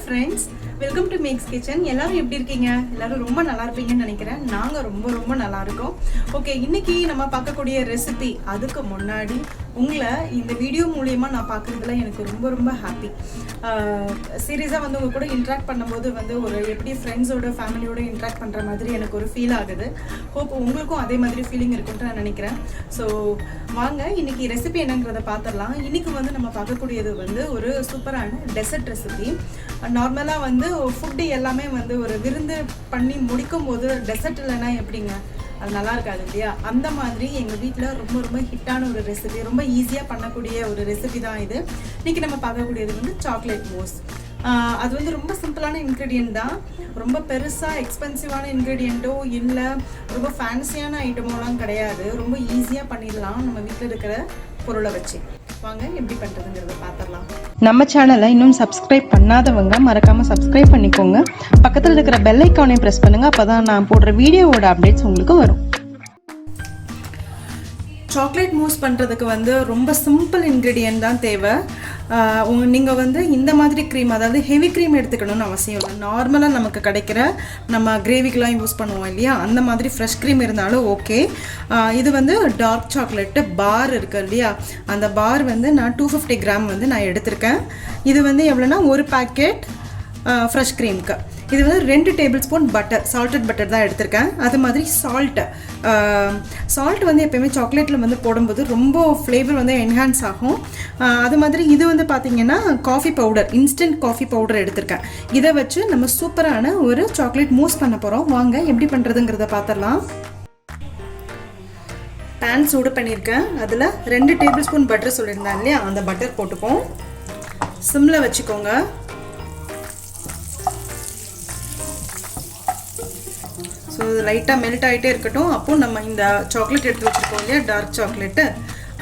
friends, welcome to Make's Kitchen. எல்லாரும் எப்படி இருக்கீங்க? எல்லாரும் ரொம்ப நல்லா இருப்பீங்கன்னு நினைக்கிறேன். நாங்க ரொம்ப நல்லா இருக்கோம். ஓகே, இன்னைக்கு நம்ம பார்க்கக்கூடிய ரெசிபி அதுக்கு முன்னாடி உங்களை இந்த வீடியோ மூலமா நான் பார்க்கறதுல எனக்கு ரொம்ப ஹாப்பி. சீரியஸா வந்து உங்க கூட இன்டராக்ட் பண்ணும்போது வந்து ஒரு எப்படி ஃப்ரெண்ட்ஸோட ஃபேமிலியோட இன்டராக்ட் பண்ற மாதிரி எனக்கு ஒரு ஃபீல் ஆகுது. ஹோப் உங்களுக்கும் அதே மாதிரி ஃபீலிங் இருக்கும்னு நான் நினைக்கிறேன். ஸோ வாங்க இன்னைக்கு ரெசிபி என்னங்கிறத பார்த்துடலாம். இன்னைக்கு வந்து நம்ம பார்க்கக்கூடியது வந்து ஒரு சூப்பரான டெசர்ட் ரெசிபி. நார்மலாக வந்து ஃபுட்டு எல்லாமே வந்து ஒரு விருந்து பண்ணி முடிக்கும் போது டெசர்ட் இல்லைன்னா எப்படிங்க, அது நல்லா இருக்காது இல்லையா? அந்த மாதிரி எங்கள் வீட்டில் ரொம்ப ஹிட்டான ஒரு ரெசிபி, ரொம்ப ஈஸியாக பண்ணக்கூடிய ஒரு ரெசிபி தான் இது. இன்றைக்கி நம்ம பார்க்கக்கூடியது வந்து சாக்லேட் மூஸ். அது வந்து ரொம்ப சிம்பிளான இன்க்ரீடியன்ட் தான். ரொம்ப பெருசாக எக்ஸ்பென்சிவான இன்க்ரீடியண்ட்டோ இல்லை ரொம்ப ஃபேன்சியான ஐட்டமோலாம் கிடையாது. ரொம்ப ஈஸியாக பண்ணிடலாம் நம்ம வீட்டில் இருக்கிற பொருளை வச்சு. வாங்க எப்படி பண்ணுறதுங்கிறத பார்த்துடலாம். நம்ம சேனலை இன்னும் சப்ஸ்கிரைப் பண்ணாதவங்க மறக்காமல் சப்ஸ்கிரைப் பண்ணிக்கோங்க. பக்கத்தில் இருக்கிற பெல் ஐக்கானை ப்ரெஸ் பண்ணுங்கள். அப்போ தான் நான் போடுற வீடியோவோட அப்டேட்ஸ் உங்களுக்கு வரும். சாக்லேட் மூஸ் பண்ணுறதுக்கு வந்து ரொம்ப சிம்பிள் இன்க்ரீடியன்ட் தான் தேவை. நீங்கள் வந்து இந்த மாதிரி க்ரீம், அதாவது ஹெவி க்ரீம் எடுத்துக்கணும்னு அவசியம் இல்லை. நார்மலாக நமக்கு கிடைக்கிற நம்ம கிரேவிக்கெலாம் யூஸ் பண்ணுவோம் இல்லையா, அந்த மாதிரி ஃப்ரெஷ் க்ரீம் இருந்தாலும் ஓகே. இது வந்து டார்க் சாக்லேட்டு பார் இருக்குது இல்லையா, அந்த பார் வந்து நான் 250 கிராம் வந்து நான் எடுத்திருக்கேன். இது வந்து எவ்வளோனா ஒரு பேக்கெட் ஃப்ரெஷ் க்ரீமுக்கு. இது வந்து 2 table spoon butter, salted butter தான் எடுத்திருக்கேன். அது மாதிரி சால்ட் வந்து எப்போயுமே சாக்லேட்டில் வந்து போடும்போது ரொம்ப ஃப்ளேவர் வந்து என்ஹான்ஸ் ஆகும். அது மாதிரி இது வந்து பார்த்திங்கன்னா coffee powder, instant coffee powder எடுத்திருக்கேன். இதை வச்சு நம்ம சூப்பரான ஒரு சாக்லேட் மூஸ் பண்ண போகிறோம். வாங்க எப்படி பண்ணுறதுங்கிறத பார்த்துடலாம். பேன் சூடு பண்ணியிருக்கேன். அதில் 2 டேபிள் ஸ்பூன் பட்டர் சொல்லியிருந்தேன் இல்லையா, அந்த பட்டர் போட்டுப்போம். சிம்மில் வச்சுக்கோங்க. ஸோ இது லைட்டாக மெல்ட் ஆகிட்டே இருக்கட்டும். அப்போது நம்ம இந்த சாக்லேட் எடுத்து வச்சுருக்கோம் இல்லையா, டார்க் சாக்லேட்டு,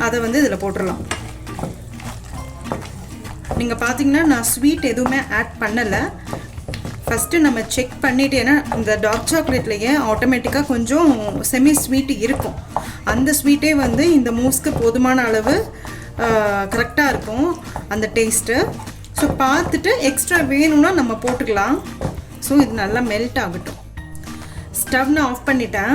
அதை வந்து இதில் போட்டுடலாம். நீங்கள் பார்த்தீங்கன்னா நான் ஸ்வீட் எதுவுமே ஆட் பண்ணலை. ஃபஸ்ட்டு நம்ம செக் பண்ணிவிட்டு, ஏன்னா இந்த டார்க் சாக்லேட்லேயே ஆட்டோமேட்டிக்காக கொஞ்சம் செமி ஸ்வீட் இருக்கும். அந்த ஸ்வீட்டே வந்து இந்த மூஸ்க்கு போதுமான அளவு கரெக்டாக இருக்கும் அந்த டேஸ்ட்டு. ஸோ பார்த்துட்டு எக்ஸ்ட்ரா வேணும்னா நம்ம போட்டுக்கலாம். ஸோ இது நல்லா மெல்ட் ஆகட்டும். ஸ்டவ் நான் ஆஃப் பண்ணிட்டேன்.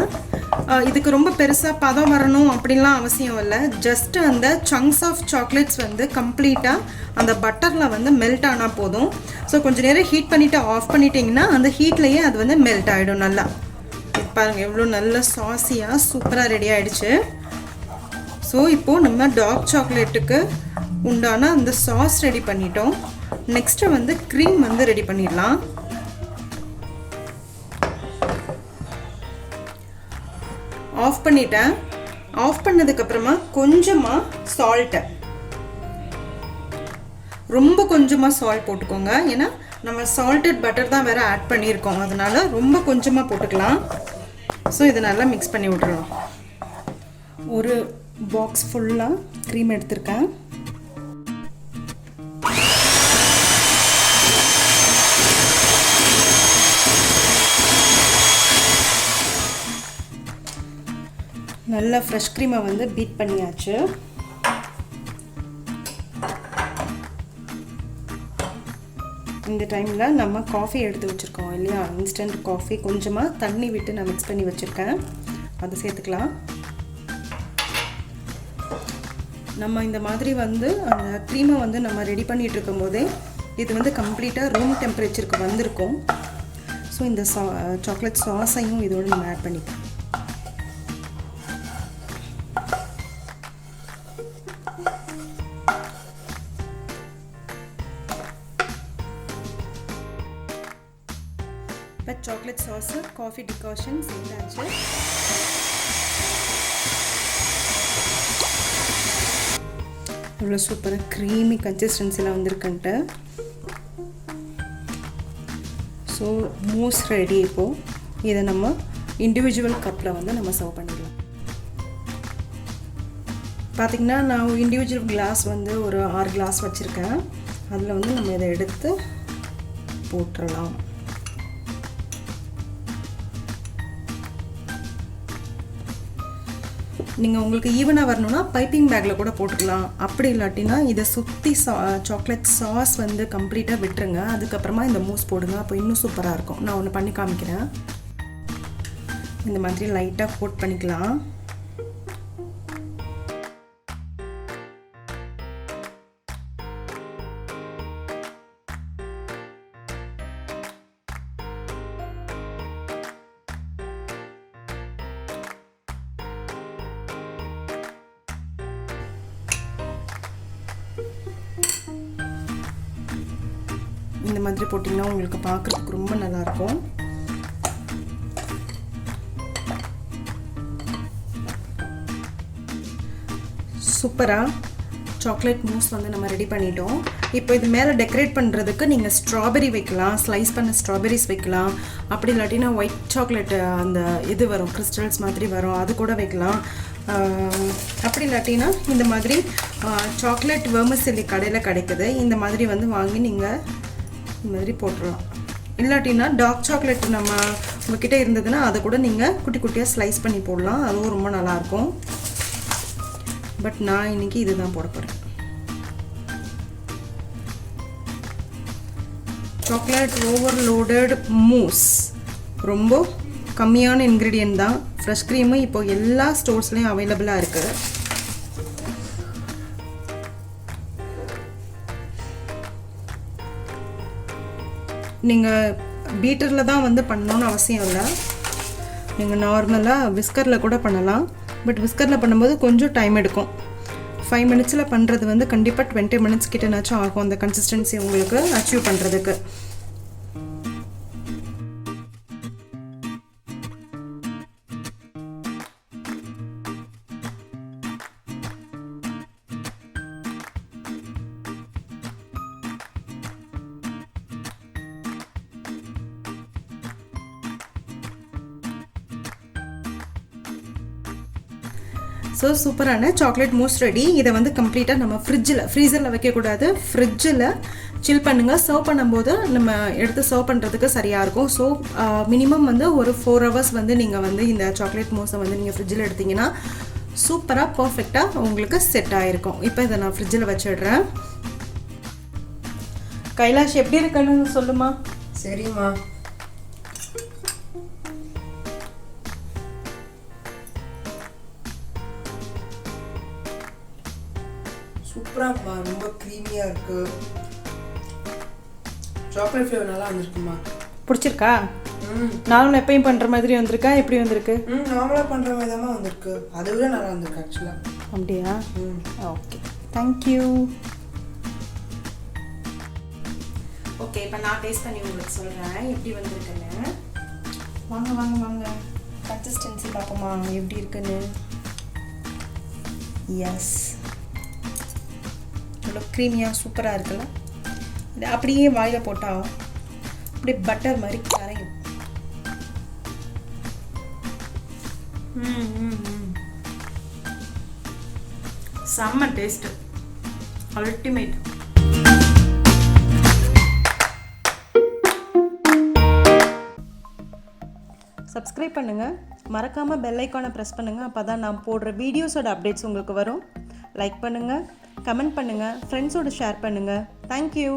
இதுக்கு ரொம்ப பெருசாக பதம் வரணும் அப்படின்லாம் அவசியம் இல்லை. ஜஸ்ட்டு அந்த சங்க்ஸ் ஆஃப் சாக்லேட்ஸ் வந்து கம்ப்ளீட்டாக அந்த பட்டரில் வந்து மெல்ட் ஆனால் போதும். ஸோ கொஞ்சம் நேரம் ஹீட் பண்ணிவிட்டு ஆஃப் பண்ணிட்டீங்கன்னா அந்த ஹீட்லேயே அது வந்து மெல்ட் ஆகிடும் நல்லா. பாருங்கள் எவ்வளோ நல்ல சாஸியாக சூப்பராக ரெடி ஆகிடுச்சு. ஸோ இப்போது நம்ம டார்க் சாக்லேட்டுக்கு உண்டான அந்த சாஸ் ரெடி பண்ணிட்டோம். நெக்ஸ்ட்டு வந்து க்ரீம் வந்து ரெடி பண்ணிடலாம். ஆஃப் பண்ணிட்டேன். ஆஃப் பண்ணதுக்கப்புறமா கொஞ்சமாக சால்ட்டு, ரொம்ப கொஞ்சமாக சால்ட் போட்டுக்கோங்க. ஏன்னா நம்ம சால்டட் பட்டர் தான் வேறு ஆட் பண்ணியிருக்கோம், அதனால் ரொம்ப கொஞ்சமாக போட்டுக்கலாம். ஸோ இதை நல்லா மிக்ஸ் பண்ணி விட்டுறலாம். ஒரு பாக்ஸ் ஃபுல்லாக க்ரீம் எடுத்திருக்கேன். நல்லா ஃப்ரெஷ் க்ரீமை வந்து பீட் பண்ணியாச்சு. இந்த டைமில் நம்ம காஃபி எடுத்து வச்சுருக்கோம் இல்லையா, இன்ஸ்டன்ட் காஃபி, கொஞ்சமாக தண்ணி விட்டு நான் மிக்ஸ் பண்ணி வச்சுருக்கேன். அதை சேர்த்துக்கலாம். நம்ம இந்த மாதிரி வந்து அந்த க்ரீமை வந்து நம்ம ரெடி பண்ணிகிட்டு இருக்கும் போதே இது வந்து கம்ப்ளீட்டாக ரூம் டெம்பரேச்சருக்கு வந்திருக்கும். ஸோ இந்த சாக்லேட் சாஸையும் இதோடு நம்ம ஆட் பண்ணிக்கலாம். இப்போ சாக்லேட் சாஸு, காஃபி டிகாஷன் சேர்த்தாச்சு. இவ்வளோ சூப்பராக க்ரீமி கன்சிஸ்டன்சியில் வந்திருக்குன்ட்டு. So mousse ready. இப்போது இதை நம்ம இண்டிவிஜுவல் கப்பில் வந்து நம்ம சர்வ் பண்ணிடலாம். பார்த்திங்கன்னா நான் இண்டிவிஜுவல் கிளாஸ் வந்து ஒரு 6 கிளாஸ் வச்சுருக்கேன். அதில் வந்து நம்ம இதை எடுத்து போட்டுடலாம். நீங்கள் உங்களுக்கு ஈவனாக வரணும்னா பைப்பிங் பேக்கில் கூட போட்டுக்கலாம். அப்படி இல்லாட்டினா இதை சுற்றி சாக்லேட் சாஸ் வந்து கம்ப்ளீட்டாக விட்டுருங்க. அதுக்கப்புறமா இந்த மூஸ் போடுங்க. அப்போ இன்னும் சூப்பராக இருக்கும். நான் ஒன்று பண்ணி காமிக்கிறேன். இந்த மாதிரி லைட்டாக கோட் பண்ணிக்கலாம். இந்த மாதிரி போட்டிங்கன்னா உங்களுக்கு பார்க்குறதுக்கு ரொம்ப நல்லாயிருக்கும். சூப்பராக சாக்லேட் மூஸ் வந்து நம்ம ரெடி பண்ணிட்டோம். இப்போ இது மேலே டெக்கரேட் பண்ணுறதுக்கு நீங்கள் ஸ்ட்ராபெரி வைக்கலாம், ஸ்லைஸ் பண்ண ஸ்ட்ராபெரிஸ் வைக்கலாம். அப்படி இல்லாட்டினா ஒயிட் சாக்லேட் அந்த இது வரும், கிறிஸ்டல்ஸ் மாதிரி வரும், அது கூட வைக்கலாம். அப்படி இல்லாட்டினா இந்த மாதிரி சாக்லேட் வெர்மிசெல்லி கடையில் கிடைக்குது. இந்த மாதிரி வந்து வாங்கி நீங்கள் இந்த மாதிரி போட்டுடலாம். இல்லாட்டினா டார்க் சாக்லேட் நம்ம உங்ககிட்ட இருந்ததுன்னா அதை கூட நீங்கள் குட்டி குட்டியாக ஸ்லைஸ் பண்ணி போடலாம். அதுவும் ரொம்ப நல்லாயிருக்கும். பட் நான் இன்னைக்கு இதுதான் போட போகிறேன். சாக்லேட் ஓவர்லோடட் மூஸ் ரொம்ப கம்மியான இன்க்ரீடியன்ட் தான். ஃப்ரெஷ் க்ரீமு இப்போ எல்லா ஸ்டோர்ஸ்லேயும் அவைலபிளாக இருக்குது. நீங்கள் பீட்டரில் தான் வந்து பண்ணணும்னு அவசியம் இல்லை. நீங்கள் நார்மலாக விஸ்கரில் கூட பண்ணலாம். பட் விஸ்கரில் பண்ணும்போது கொஞ்சம் டைம் எடுக்கும். 5 மினிட்ஸில் பண்ணுறது வந்து கண்டிப்பாக 20 மினிட்ஸ் கிட்டனாச்சும் ஆகும் அந்த கன்சிஸ்டன்சி உங்களுக்கு அச்சீவ் பண்ணுறதுக்கு. ஸோ சூப்பரான சாக்லேட் மூஸ் ரெடி. இதை வந்து கம்ப்ளீட்டாக நம்ம ஃப்ரீசரில் வைக்கக்கூடாது, ஃப்ரிட்ஜில் சில் பண்ணுங்கள். சர்வ் பண்ணும்போது நம்ம எடுத்து சர்வ் பண்ணுறதுக்கு சரியாக இருக்கும். ஸோ மினிமம் வந்து ஒரு 4 ஹவர்ஸ் வந்து நீங்கள் வந்து இந்த சாக்லேட் மூஸை வந்து நீங்கள் ஃப்ரிட்ஜில் எடுத்திங்கன்னா சூப்பராக பர்ஃபெக்டாக உங்களுக்கு செட் ஆகிருக்கும். இப்போ இதை நான் ஃப்ரிட்ஜில் வச்சிடுறேன். கைலாஷ் எப்படி இருக்குன்னு சொல்லுமா. சரிம்மா. சூப்பராக ரொம்ப க்ரீமியாக இருக்கு. சாக்லேட் ஃப்ளேவர் நல்லா வந்திருக்குமா. பிடிச்சிருக்கா? நானும் எப்பயும் பண்ணுற மாதிரி வந்திருக்கா? எப்படி வந்திருக்கு? நார்மலாக பண்ணுற மாதிரி தான் வந்திருக்கு. அதை விட நல்லா வந்திருக்கு ஆக்சுவலாக. அப்படியா? Okay, thank you. ஓகே, இப்போ நான் டேஸ்ட் பண்ணி உங்களுக்கு சொல்கிறேன் எப்படி வந்திருக்குன்னு. வாங்க வாங்க வாங்க, கன்சிஸ்டன்சி பார்ப்போமா எப்படி இருக்குன்னு. எஸ், இவ்வளோ க்ரீமியாக சூப்பராக இருக்குல்ல. இது அப்படியே வாயில் போட்டால் அப்படியே பட்டர் மாதிரி கரையும். செம்ம டேஸ்ட்டு, அல்டிமேட். சப்ஸ்கிரைப் பண்ணுங்கள், மறக்காமல் பெல் ஐக்கானை ப்ரெஸ் பண்ணுங்கள். அப்போ தான் நான் போடுற வீடியோஸோட அப்டேட்ஸ் உங்களுக்கு வரும். லைக் பண்ணுங்கள், கமெண்ட் பண்ணுங்கள், ஃப்ரெண்ட்ஸோடு ஷேர் பண்ணுங்கள். தேங்க்யூ.